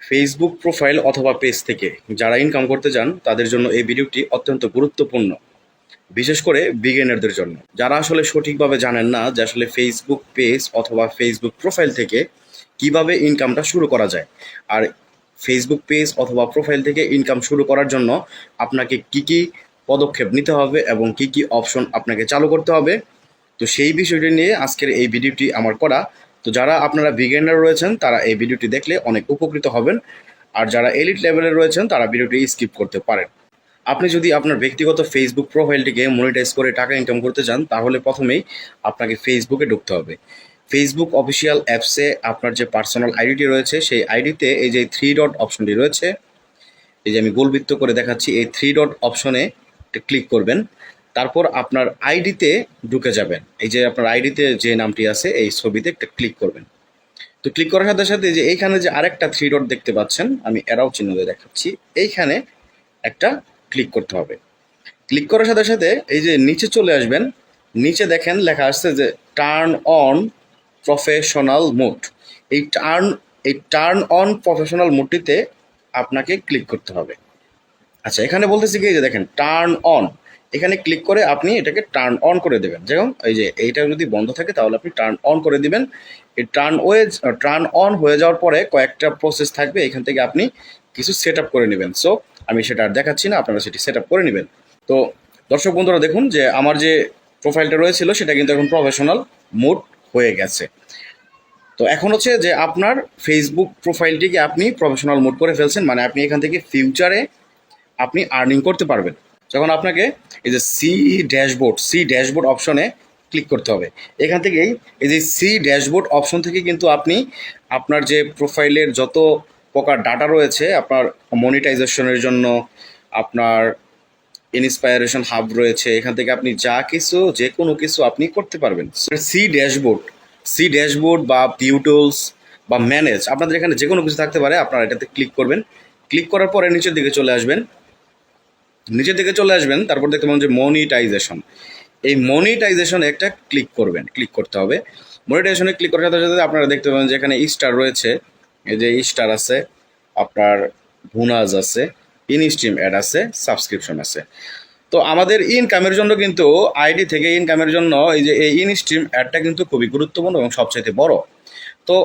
Facebook profile অথবা page থেকে যারা ইনকাম করতে চান তাদের জন্য এই ভিডিওটি অত্যন্ত গুরুত্বপূর্ণ, বিশেষ করে বিগিনারদের জন্য যারা আসলে সঠিকভাবে জানেন না যে আসলে ফেসবুক পেজ অথবা ফেসবুক প্রোফাইল থেকে কিভাবে ইনকামটা শুরু করা যায়। আর ফেসবুক পেজ অথবা প্রোফাইল থেকে ইনকাম শুরু করার জন্য আপনাকে কি কি পদক্ষেপ নিতে হবে এবং কি কি অপশন আপনাকে চালু করতে হবে, তো সেই বিষয়টি নিয়ে আজকের এই ভিডিওটি আমার করা। তো যারা আপনারা বিগিনার রয়েছেন তারা এই ভিডিওটি দেখলে অনেক উপকৃত হবেন, আর যারা এলিট লেভেলে রয়েছেন তারা ভিডিওটি স্কিপ করতে পারেন। আপনি যদি আপনার ব্যক্তিগত ফেসবুক প্রোফাইলটিকে মনিটাইজ করে টাকা ইনকাম করতে চান তাহলে প্রথমেই আপনাকে ফেসবুকে ঢুকতে হবে। ফেসবুক অফিসিয়াল অ্যাপসে আপনার যে পার্সোনাল আইডিটি রয়েছে সেই আইডিতে এই যে থ্রি ডট অপশনটি রয়েছে, এই যে আমি গোলবৃত্ত করে দেখাচ্ছি, এই থ্রি ডট অপশনে ক্লিক করবেন। তারপর আপনার আইডিতে ঢুকে যাবেন। এই যে আপনার আইডিতে যে নামটি আছে এই ছবিতে একটা ক্লিক করবেন। তো ক্লিক করার সাথে সাথে যে এইখানে যে আরেকটা থ্রি ডট দেখতে পাচ্ছেন, আমি এরাও চিহ্ন দিয়ে দেখাচ্ছি, এইখানে একটা ক্লিক করতে হবে। ক্লিক করার সাথে সাথে এই যে নিচে চলে আসবেন, নিচে দেখেন লেখা আসছে যে টার্ন অন প্রফেশনাল মোড। এই টার্ন অন প্রফেশনাল মোডটিতে আপনাকে ক্লিক করতে হবে। আচ্ছা, এখানে বলতেছি কি, যে দেখেন টার্ন অন, এখানে ক্লিক করে আপনি এটাকে টার্ন অন করে দেবেন। যেমন এই যে এইটা যদি বন্ধ থাকে তাহলে আপনি টার্ন অন করে দিবেন। এই টার্ন অন হয়ে যাওয়ার পরে কয়েকটা প্রসেস থাকবে, এখান থেকে আপনি কিছু সেট আপ করে নেবেন। সো আমি সেটা আর দেখাচ্ছি না, আপনারা সেটি সেট আপ করে নেবেন। তো দর্শক বন্ধুরা দেখুন যে আমার যে প্রোফাইলটা রয়েছিল সেটা কিন্তু এখন প্রফেশনাল মোড হয়ে গেছে। তো এখন হচ্ছে যে আপনার ফেসবুক প্রোফাইলটিকে আপনি প্রফেশনাল মোড করে ফেলছেন, মানে আপনি এখান থেকে ফিউচারে আপনি আর্নিং করতে পারবেন। যখন আপনাকে এই যে সি ড্যাশবোর্ড অপশনে ক্লিক করতে হবে। এখান থেকেই এই যে সি ড্যাশবোর্ড অপশন থেকে কিন্তু আপনি আপনার যে প্রোফাইলের যত প্রকার ডাটা রয়েছে, আপনার মনিটাইজেশনের জন্য আপনার ইন্সপায়ারেশন হাব রয়েছে, এখান থেকে আপনি যে কোনো কিছু আপনি করতে পারবেন। সি ড্যাশবোর্ড বা ভিউ টুলস বা ম্যানেজ, আপনাদের এখানে যে কোনো কিছু থাকতে পারে। আপনারা এটাতে ক্লিক করবেন। ক্লিক করার পরে নিচের দিকে চলে আসবেন। তারপর দেখতে পাবেন যে মনিটাইজেশন। এই মনিটাইজেশনে একটা ক্লিক করতে হবে। মনিটাইজেশনে ক্লিক করার সাথে সাথে আপনারা দেখতে পাবেন যে এখানে স্টার রয়েছে, এই যে স্টার আছে, আপনার বোনাস আছে, ইনস্ট্রিম অ্যাড আছে, সাবস্ক্রিপশন আছে। তো আমাদের ইনকামের জন্য কিন্তু আইডি থেকে ইনকামের জন্য এই যে এই ইনস্ট্রিম অ্যাডটা কিন্তু খুবই গুরুত্বপূর্ণ এবং সবচেয়ে বড়। তো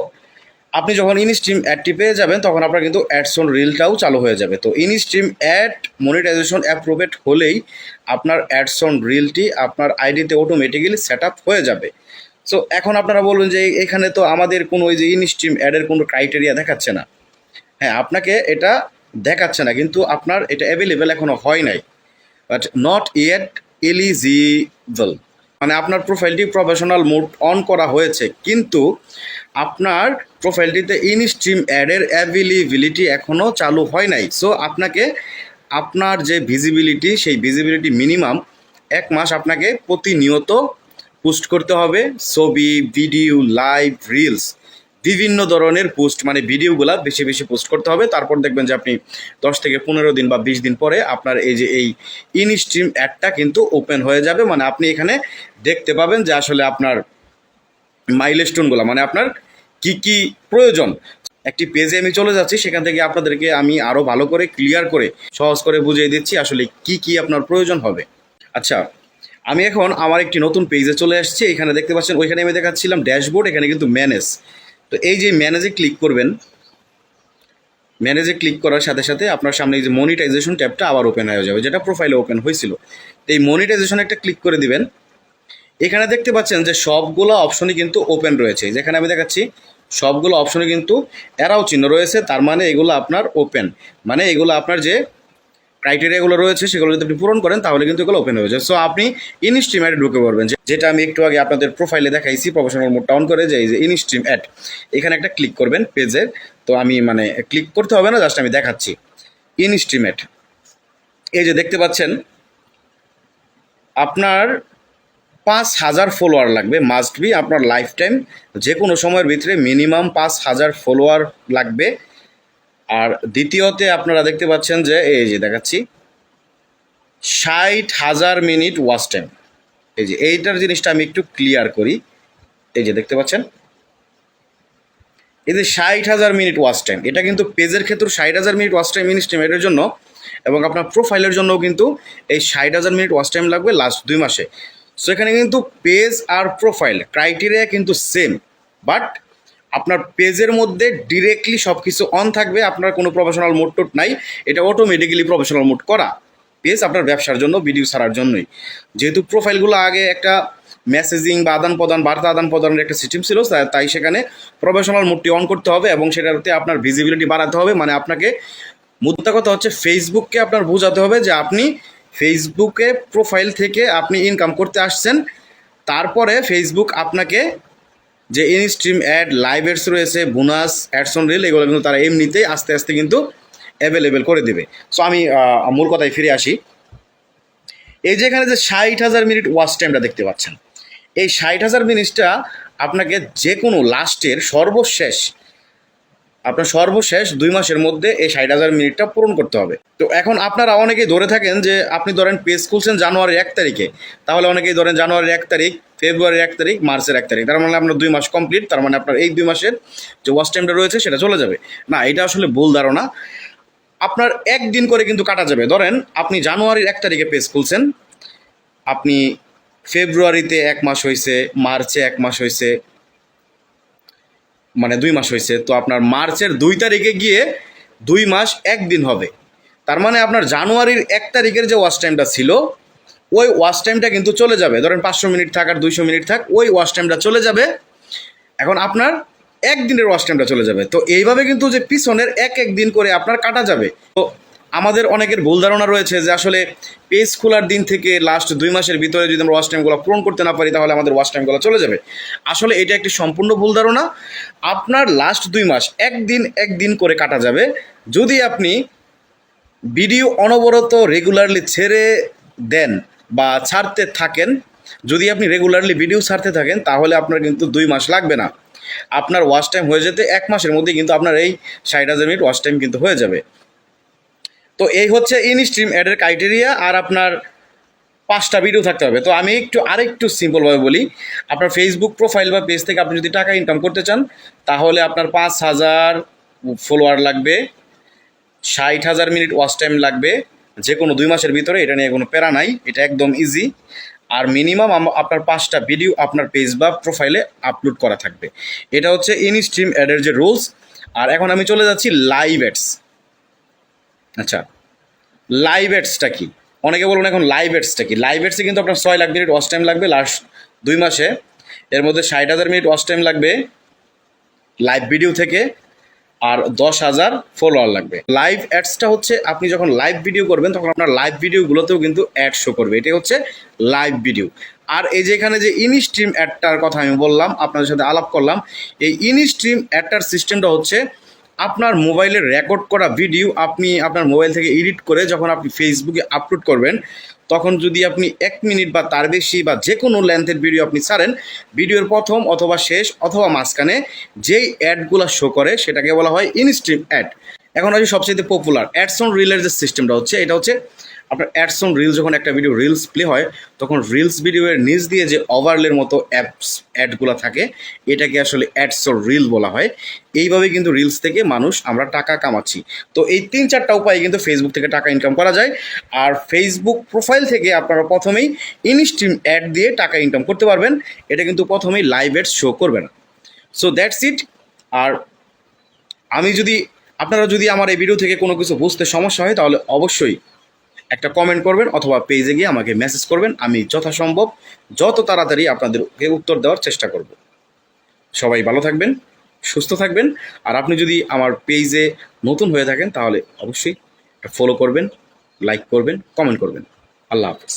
আপনি যখন ইনস্ট্রিম অ্যাডটি পেয়ে যাবেন তখন আপনার কিন্তু অ্যাডস অন রিলটাও চালু হয়ে যাবে। তো ইনস্ট্রিম অ্যাড মনিটাইজেশন অ্যাপ্রুভেড হলেই আপনার অ্যাডস অন রিলটি আপনার আইডিতে অটোমেটিক্যালি সেট আপ হয়ে যাবে। সো এখন আপনারা বলবেন যে এখানে তো আমাদের কোনো ওই যে ইনস্ট্রিম অ্যাডের কোনো ক্রাইটেরিয়া দেখাচ্ছে না। হ্যাঁ, আপনাকে এটা দেখাচ্ছে না, কিন্তু আপনার এটা অ্যাভেলেবেল এখনও হয় নাই, বাট নট ইয়েট এলিজিবল। মানে আপনার প্রোফাইলটি প্রফেশনাল মোড অন করা হয়েছে, কিন্তু আপনার প্রোফাইলটিতে ইনস্ট্রিম অ্যাডের অ্যাভেলেবিলিটি এখনও চালু হয় নাই। সো আপনাকে আপনার যে ভিজিবিলিটি, সেই ভিজিবিলিটি মিনিমাম 1 মাস আপনাকে প্রতিনিয়ত পোস্ট করতে হবে। ছবি, ভিডিও, লাইভ, রিলস, বিভিন্ন ধরনের পোস্ট, মানে ভিডিওগুলা বেশি বেশি পোস্ট করতে হবে। তারপর দেখবেন যে আপনি 10 থেকে 15 দিন বা 20 দিন পরে আপনার এই যে এই ইনস্ট্রিম অ্যাডটা কিন্তু ওপেন হয়ে যাবে। মানে আপনি এখানে দেখতে পাবেন যে আসলে আপনার মাইলস্টোনগুলো, মানে আপনার কি কি প্রয়োজন। একটি পেজে আমি চলে যাচ্ছি, সেখান থেকে আপনাদেরকে আমি আরও ভালো করে ক্লিয়ার করে সহজ করে বুঝিয়ে দিচ্ছি আসলে কি কি আপনার প্রয়োজন হবে। আচ্ছা, আমি এখন আমার একটি নতুন পেজে চলে আসছি। এখানে দেখতে পাচ্ছেন, ওইখানে আমি দেখাচ্ছিলাম ড্যাশবোর্ড, এখানে কিন্তু ম্যানেজ। তো এই যে ম্যানেজে ক্লিক করবেন, ম্যানেজে ক্লিক করার সাথে সাথে আপনার সামনে এই যে মনিটাইজেশন ট্যাবটা আবার ওপেন হয়ে যাবে, যেটা প্রোফাইলে ওপেন হয়েছিল। তো এই মনিটাইজেশন একটা ক্লিক করে দিবেন। এখানে দেখতে পাচ্ছেন যে সবগুলো অপশনই কিন্তু ওপেন রয়েছে। যেখানে আমি দেখাচ্ছি সবগুলো অপশনে কিন্তু অ্যারাও চিহ্ন রয়েছে, তার মানে এগুলো আপনার ওপেন। মানে এগুলো আপনার যে ক্রাইটেরিয়াগুলো রয়েছে সেগুলো যদি আপনি পূরণ করেন তাহলে কিন্তু এগুলো ওপেন হয়ে যায়। সো আপনি ইনস্ট্রিম অ্যাডে ঢুকে পড়বেন, যেটা আমি একটু আগে আপনাদের প্রোফাইলে দেখাইছি প্রফেশনাল মোড অন করে, যে এই যে ইনস্ট্রিম অ্যাড, এখানে একটা ক্লিক করবেন পেজের। তো আমি মানে ক্লিক করতে হবে না, জাস্ট আমি দেখাচ্ছি ইনস্ট্রিম অ্যাড। এই যে দেখতে পাচ্ছেন আপনার 5,000 ফলোয়ার লাগবে, মাস্ট বি আপনার লাইফ টাইম, যে কোনো সময়ের ভিতরে মিনিমাম 5,000 ফলোয়ার লাগবে। আর দ্বিতীয়তে আপনারা দেখতে পাচ্ছেন যে এই যে দেখাচ্ছি 60,000 মিনিট ওয়াচ টাইম। এই যে এইটার জিনিসটা আমি একটু ক্লিয়ার করি। এই যে দেখতে পাচ্ছেন এই যে 60,000 মিনিট ওয়াচ টাইম, এটা কিন্তু পেজের ক্ষেত্রে 60,000 মিনিট ওয়াচ টাইম ইনস্টিমেটের জন্য এবং আপনার প্রোফাইলের জন্যও কিন্তু এই 60,000 মিনিট ওয়াচ টাইম লাগবে লাস্ট 2 মাসে। সো এখানে কিন্তু পেজ আর প্রোফাইল ক্রাইটেরিয়া কিন্তু সেম, বাট আপনার পেজের মধ্যে ডিরেক্টলি সব কিছু অন থাকবে, আপনার কোনো প্রফেশনাল মোড টোড নাই, এটা অটোমেটিক্যালি প্রফেশনাল মোড করা। পেজ আপনার ব্যবসার জন্য, ভিডিও ছাড়ার জন্যই। যেহেতু প্রোফাইলগুলো আগে একটা মেসেজিং বা আদান প্রদান, বার্তা আদান প্রদানের একটা সিস্টেম ছিল, তাই সেখানে প্রফেশনাল মোডটি অন করতে হবে এবং সেটাতে আপনার ভিজিবিলিটি বাড়াতে হবে। মানে আপনাকে মুদ্রা কথা হচ্ছে ফেসবুককে আপনার বোঝাতে হবে যে আপনি ফেসবুকে প্রোফাইল থেকে আপনি ইনকাম করতে আসছেন, তারপরে ফেসবুক আপনাকে যে ইনস্ট্রিম অ্যাড, লাইভ অ্যাডস রয়েছে, বোনাস, অ্যাডস অন রিল, এগুলো কিন্তু তারা এমনিতেই আস্তে আস্তে কিন্তু অ্যাভেলেবেল করে দেবে। সো আমি মূল কথায় ফিরে আসি। এই যে এখানে যে 60,000 মিনিট ওয়াচ টাইমটা দেখতে পাচ্ছেন, এই 60,000 মিনিটটা আপনাকে যে কোনো লাস্টের সর্বশেষ 2 মাসের মধ্যে এই 60,000 মিনিটটা পূরণ করতে হবে। তো এখন আপনারা অনেকেই ধরে থাকেন যে আপনি ধরেন পেজ খুলছেন জানুয়ারির 1 তারিখে, তাহলে অনেকেই ধরেন জানুয়ারির 1 তারিখ, ফেব্রুয়ারির 1 তারিখ, মার্চের 1 তারিখ, তার মানে আপনার 2 মাস কমপ্লিট, তার মানে আপনার এই 2 মাসের যে ওয়াচ টাইমটা রয়েছে সেটা চলে যাবে। না, এটা আসলে ভুল ধারণা। আপনার একদিন করে কিন্তু কাটা যাবে। ধরেন আপনি জানুয়ারির 1 তারিখে পেজ খুলছেন, আপনি ফেব্রুয়ারিতে 1 মাস হয়েছে, মার্চে 1 মাস হয়েছে, মানে 2 মাস হয়েছে, তো আপনার মার্চের 2 তারিখে গিয়ে 2 মাস 1 দিন হবে। তার মানে আপনার জানুয়ারির 1 তারিখের যে ওয়াচ টাইমটা ছিল, ওই ওয়াচ টাইমটা কিন্তু চলে যাবে। ধরেন 500 মিনিট থাক আর 200 মিনিট থাক, ওই ওয়াচ টাইমটা চলে যাবে। এখন আপনার একদিনের ওয়াচ টাইমটা চলে যাবে। তো এইভাবে কিন্তু যে পিছনের এক দিন করে আপনার কাটা যাবে। তো আমাদের অনেকের ভুল ধারণা রয়েছে যে আসলে পেজ খোলার দিন থেকে লাস্ট 2 মাসের ভিতরে যদি আমরা ওয়াচ টাইমগুলো পূরণ করতে না পারি তাহলে আমাদের ওয়াচ টাইমগুলো চলে যাবে। আসলে এটা একটি সম্পূর্ণ ভুল ধারণা। আপনার লাস্ট 2 মাস একদিন করে কাটা যাবে যদি আপনি ভিডিও অনবরত রেগুলারলি ছেড়ে দেন বা ছাড়তে থাকেন। যদি আপনি রেগুলারলি ভিডিও ছাড়তে থাকেন তাহলে আপনার কিন্তু 2 মাস লাগবে না, আপনার ওয়াচ টাইম হয়ে যেতে 1 মাসের মধ্যে কিন্তু আপনার এই 60,000 মিনিট ওয়াচ টাইম কিন্তু হয়ে যাবে। তো এই হচ্ছে ইনস্ট্রিম অ্যাডের ক্রাইটেরিয়া। আর আপনার 5টা ভিডিও থাকতে হবে। তো আমি আরেকটু সিম্পলভাবে বলি, আপনার ফেসবুক প্রোফাইল বা পেজ থেকে আপনি যদি টাকা ইনকাম করতে চান তাহলে আপনার 5,000 ফলোয়ার লাগবে, 60,000 মিনিট ওয়াচ টাইম লাগবে যে কোনো 2 মাসের ভিতরে। এটা নিয়ে কোনো প্যারা নাই, এটা একদম ইজি। আর মিনিমাম আপনার 5টা ভিডিও আপনার পেজ বা প্রোফাইলে আপলোড করা থাকবে। এটা হচ্ছে ইনস্ট্রিম অ্যাডের যে রুলস। আর এখন আমি চলে যাচ্ছি লাইভ অ্যাডস। আচ্ছা, লাইভ অ্যাডসটা কি? অনেকে বলুন এখন লাইভ অ্যাডসটা কি? লাইভ অ্যাডসে কিন্তু আপনার 6 লাখ মিনিট ওয়াচ টাইম লাগবে লাস্ট 2 মাসে। এর মধ্যে 60,000 মিনিট ওয়াচ টাইম লাগবে লাইভ ভিডিও থেকে, আর 10,000 ফলোয়ার লাগবে। লাইভ অ্যাডসটা হচ্ছে আপনি যখন লাইভ ভিডিও করবেন তখন আপনার লাইভ ভিডিওগুলোতেও কিন্তু অ্যাড শো করবে, এটাই হচ্ছে লাইভ ভিডিও। আর এই যে এখানে যে ইনস্ট্রিম অ্যাডটার কথা আমি বললাম, আপনাদের সাথে আলাপ করলাম, এই ইনস্ট্রিম অ্যাডটার সিস্টেমটা হচ্ছে আপনার মোবাইলে রেকর্ড করা ভিডিও আপনি আপনার মোবাইল থেকে এডিট করে যখন আপনি ফেসবুকে আপলোড করবেন, তখন যদি আপনি 1 মিনিট বা তার বেশি বা যে কোনো লেন্থের ভিডিও আপনি ছাড়েন, ভিডিওর প্রথম অথবা শেষ অথবা মাঝখানে যেই অ্যাডগুলো শো করে সেটাকে বলা হয় ইনস্ট্রিম অ্যাড। এখন আছে সবচেয়ে পপুলার অ্যাডস অন রিলের যে সিস্টেমটা হচ্ছে, এটা হচ্ছে আপনার অ্যাডস অন রিল। যখন একটা ভিডিও রিলস প্লে হয় তখন রিলস ভিডিওর নিচ দিয়ে যে ওভারলের মতো অ্যাডগুলো থাকে এটাকে আসলে অ্যাডস অন রিল বলা হয়। এইভাবে কিন্তু রিলস থেকে আমরা টাকা কামাচ্ছি। তো এই 3-4টা উপায়ে কিন্তু ফেসবুক থেকে টাকা ইনকাম করা যায়। আর ফেসবুক প্রোফাইল থেকে আপনারা প্রথমেই ইনস্ট্রিম অ্যাড দিয়ে টাকা ইনকাম করতে পারবেন। এটা কিন্তু প্রথমেই লাইভ অ্যাডস শো করবে না। So that's it. আর আপনারা যদি আমার এই ভিডিও থেকে কোনো কিছু বুঝতে সমস্যা হয় তাহলে অবশ্যই একটা কমেন্ট করবেন অথবা পেজে গিয়ে আমাকে মেসেজ করবেন। আমি যথাসম্ভব যত তাড়াতাড়ি আপনাদেরকে উত্তর দেওয়ার চেষ্টা করব। সবাই ভালো থাকবেন, সুস্থ থাকবেন। আর আপনি যদি আমার পেজে নতুন হয়ে থাকেন তাহলে অবশ্যই ফলো করবেন, লাইক করবেন, কমেন্ট করবেন। আল্লাহ হাফেজ।